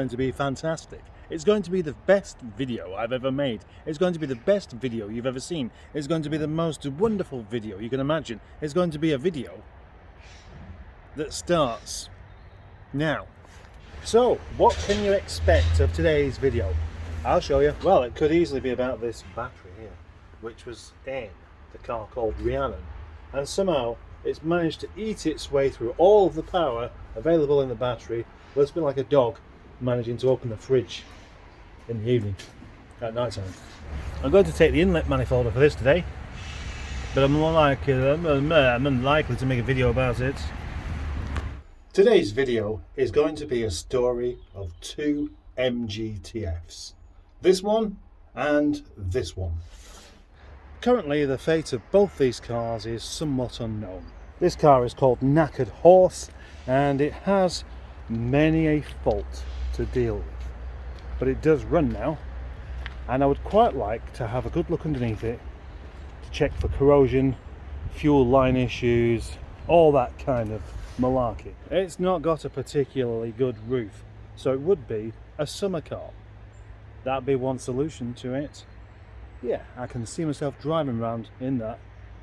going to be fantastic. It's going to be the best video I've ever made. It's going to be the best video you've ever seen. It's going to be the most wonderful video you can imagine. It's going to be a video that starts now. So, what can you expect of today's video? I'll show you. Well, it could easily be about this battery here, which was in the car called Rhiannon, and somehow it's managed to eat its way through all of the power available in the battery. Well, it's been like a dog managing to open the fridge in the evening, at night time. I'm going to take the inlet manifold for this today, but I'm unlikely to make a video about it. Today's video is going to be a story of two MGTFs. This one and this one. Currently the fate of both these cars is somewhat unknown. This car is called Knackered Horse and it has many a fault to deal with. But it does run now, and I would quite like to have a good look underneath it to check for corrosion, fuel line issues, all that kind of malarkey. It's not got a particularly good roof, so it would be a summer car. That'd be one solution to it. Yeah, I can see myself driving around in that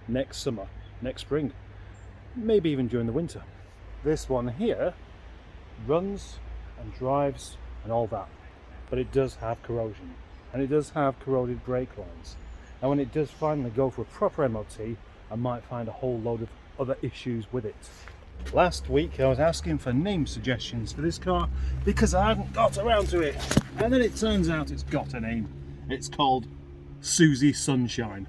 next summer, next spring, maybe even during the winter. This one here runs and drives and all that, but it does have corrosion and it does have corroded brake lines, and when it does finally go for a proper MOT, I might find a whole load of other issues with it. Last week I was asking for name suggestions for this car because I hadn't got around to it, and then it turns out it's got a name. It's called Susie Sunshine,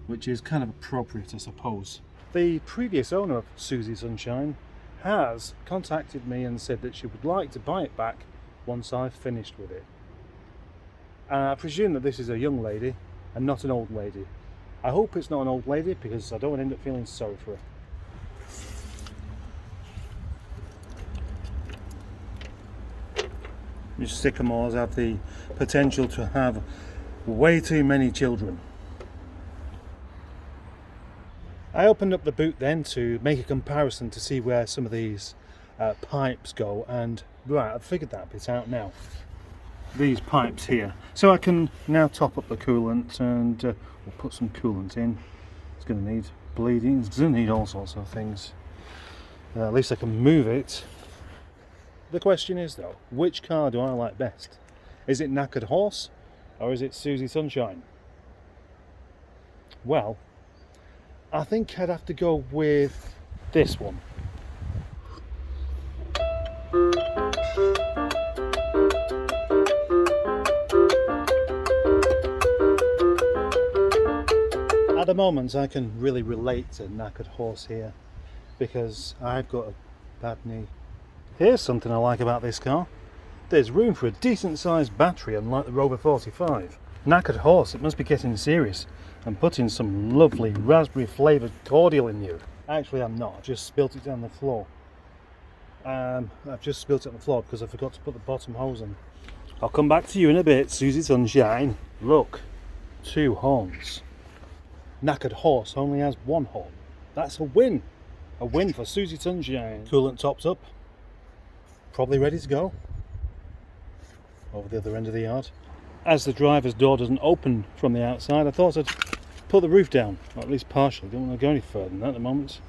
which is kind of appropriate, I suppose. The previous owner of Susie Sunshine has contacted me and said that she would like to buy it back once I've finished with it. And I presume that this is a young lady and not an old lady. I hope it's not an old lady because I don't want to end up feeling sorry for her. These sycamores have the potential to have way too many children. I opened up the boot then to make a comparison to see where some of these pipes go, and right, I've figured that bit out now. These pipes here, so I can now top up the coolant and we'll put some coolant in. It's going to need bleeding, it's going to need all sorts of things. At least I can move it. The question is though, which car do I like best? Is it Knackered Horse or is it Susie Sunshine? Well, I think I'd have to go with this one. At the moment I can really relate to Knackered Horse here because I've got a bad knee. Here's something I like about this car. There's room for a decent sized battery, unlike the Rover 45. Knackered Horse, it must be getting serious and putting some lovely raspberry flavoured cordial in you. Actually I'm not, I've just spilt it down the floor. I've just spilt it on the floor because I forgot to put the bottom hose in. I'll come back to you in a bit, Susie Sunshine. Look, two horns. Knackered Horse only has one horn. That's a win. A win for Susie Sunshine. Coolant topped up. Probably ready to go. Over the other end of the yard. As the driver's door doesn't open from the outside, I thought I'd put the roof down, or at least partially. Don't want to go any further than that at the moment.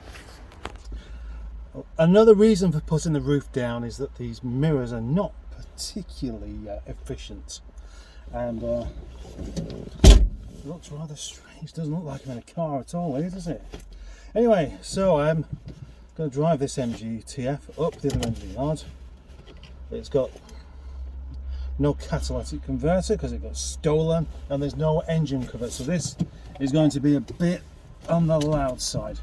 Another reason for putting the roof down is that these mirrors are not particularly efficient, and it looks rather strange. Doesn't look like I'm in a car at all, does it? Anyway, so I'm going to drive this MGTF up the other end of the yard. It's got no catalytic converter because it got stolen, and there's no engine cover, so this is going to be a bit on the loud side.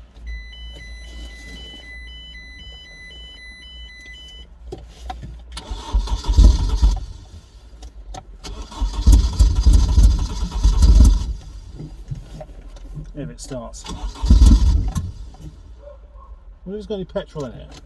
If it starts. Wonder if it's got any petrol in it.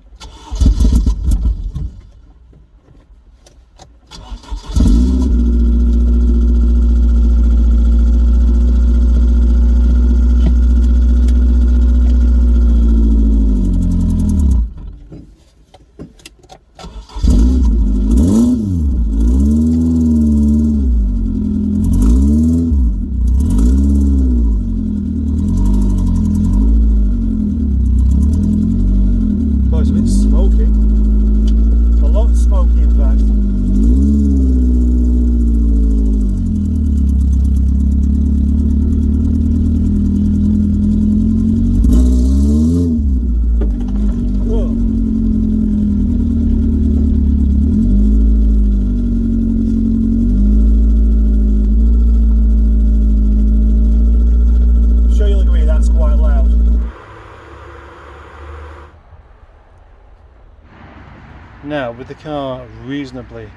Now, with the car reasonably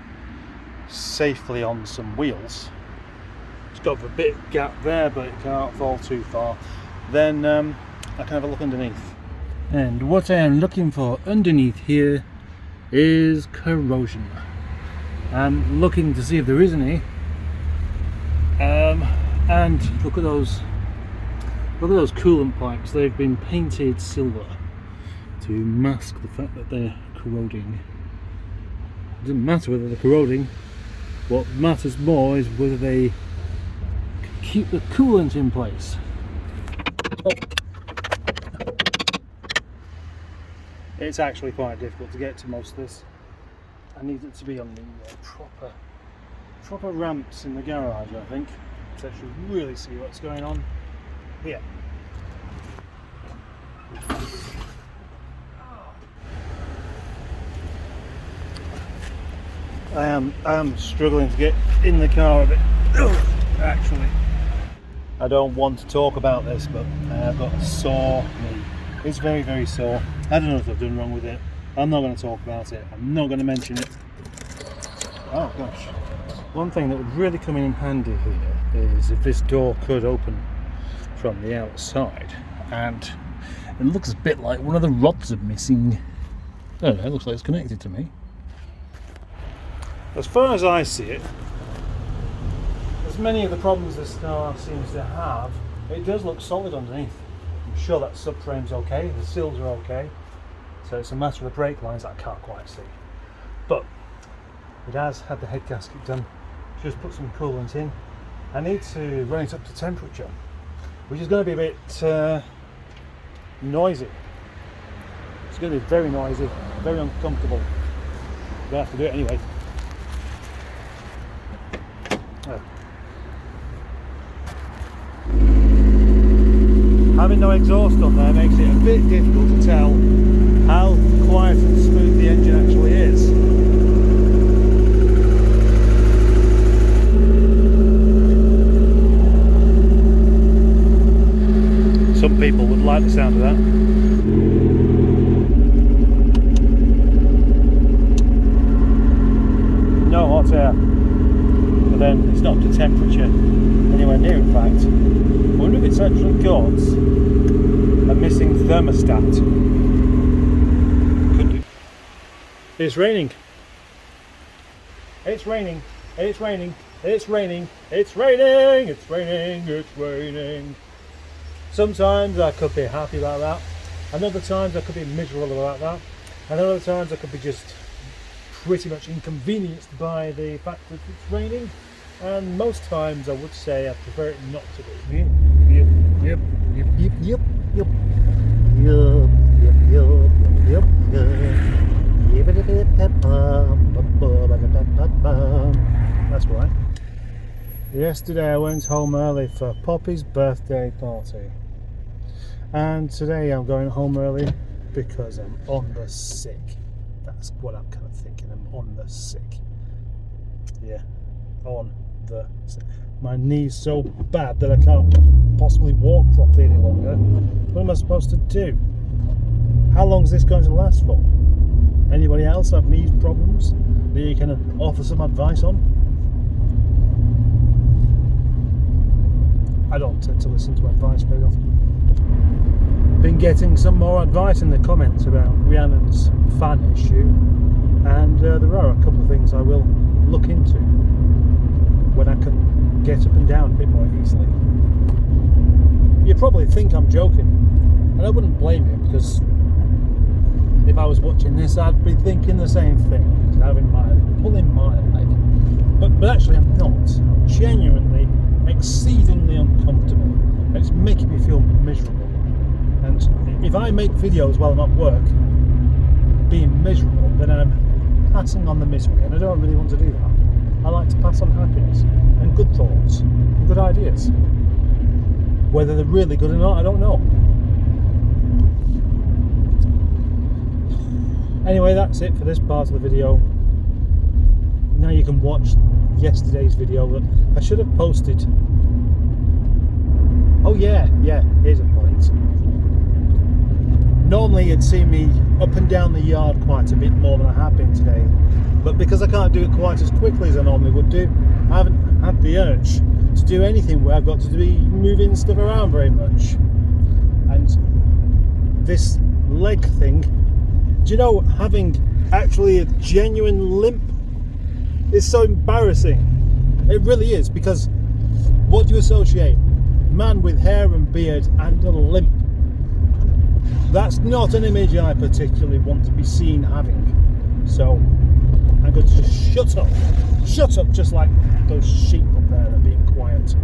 safely on some wheels, it's got a bit gap there, but it can't fall too far, then I can have a look underneath. And what I am looking for underneath here is corrosion. I'm looking to see if there is any. And look at those coolant pipes. They've been painted silver to mask the fact that they're corroding. It doesn't matter whether they're corroding. What matters more is whether they keep the coolant in place. Oh. It's actually quite difficult to get to most of this. I need it to be on the proper ramps in the garage, I think, to actually really see what's going on here. I am struggling to get in the car a bit. Actually, I don't want to talk about this, but I've got a sore knee. It's very, very sore. I don't know if I've done wrong with it. I'm not going to talk about it. I'm not going to mention it. Oh gosh. One thing that would really come in handy here is if this door could open from the outside, and it looks a bit like one of the rods are missing. I don't know, it looks like it's connected to me. As far as I see it, as many of the problems this car seems to have, it does look solid underneath. I'm sure that subframe's okay, the sills are okay, so it's a matter of the brake lines that I can't quite see. But it has had the head gasket done, just put some coolant in. I need to run it up to temperature, which is going to be a bit noisy. It's going to be very noisy, very uncomfortable. I'm going to have to do it anyway. Having no exhaust on there makes it a bit difficult to tell how quiet and smooth the engine actually is. Some people would like the sound of that. No hot air, but then it's not up to temperature anywhere near, in fact. I wonder if it's actually got a missing thermostat. Could do. It's raining. It's raining. It's raining. It's raining. It's raining. It's raining. It's raining. Sometimes I could be happy about that, and other times I could be miserable about that, and other times I could be just pretty much inconvenienced by the fact that it's raining, and most times I would say I prefer it not to be. Yep, yep, yep, yep, yep, yep, yep, yep. That's right. Yesterday I went home early for Poppy's birthday party, and today I'm going home early because I'm on the sick. That's what I'm kind of thinking. I'm on the sick. Yeah, on the sick. My knee's so bad that I can't possibly walk properly any longer. What am I supposed to do? How long is this going to last for? Anybody else have knee problems that you can offer some advice on? I don't tend to listen to advice very often. Been getting some more advice in the comments about Rhiannon's fan issue, and there are a couple of things I will look into when I can get up and down a bit more easily. You probably think I'm joking, and I wouldn't blame you, because if I was watching this I'd be thinking the same thing, pulling my leg. But actually I'm not. I'm genuinely exceedingly uncomfortable, and it's making me feel miserable. And if I make videos while I'm at work being miserable, then I'm passing on the misery, and I don't really want to do that. I like to pass on happiness and good thoughts and good ideas. Whether they're really good or not, I don't know. Anyway, that's it for this part of the video. Now you can watch yesterday's video that I should have posted. Oh yeah, here's a point. Normally you'd see me up and down the yard quite a bit more than I have been today, but because I can't do it quite as quickly as I normally would do, I haven't had the urge to do anything where I've got to be moving stuff around very much. And this leg thing, do you know, having actually a genuine limp is so embarrassing. It really is, because what do you associate? Man with hair and beard and a limp. That's not an image I particularly want to be seen having. So I'm going to just shut up just like those sheep up there that are being quiet.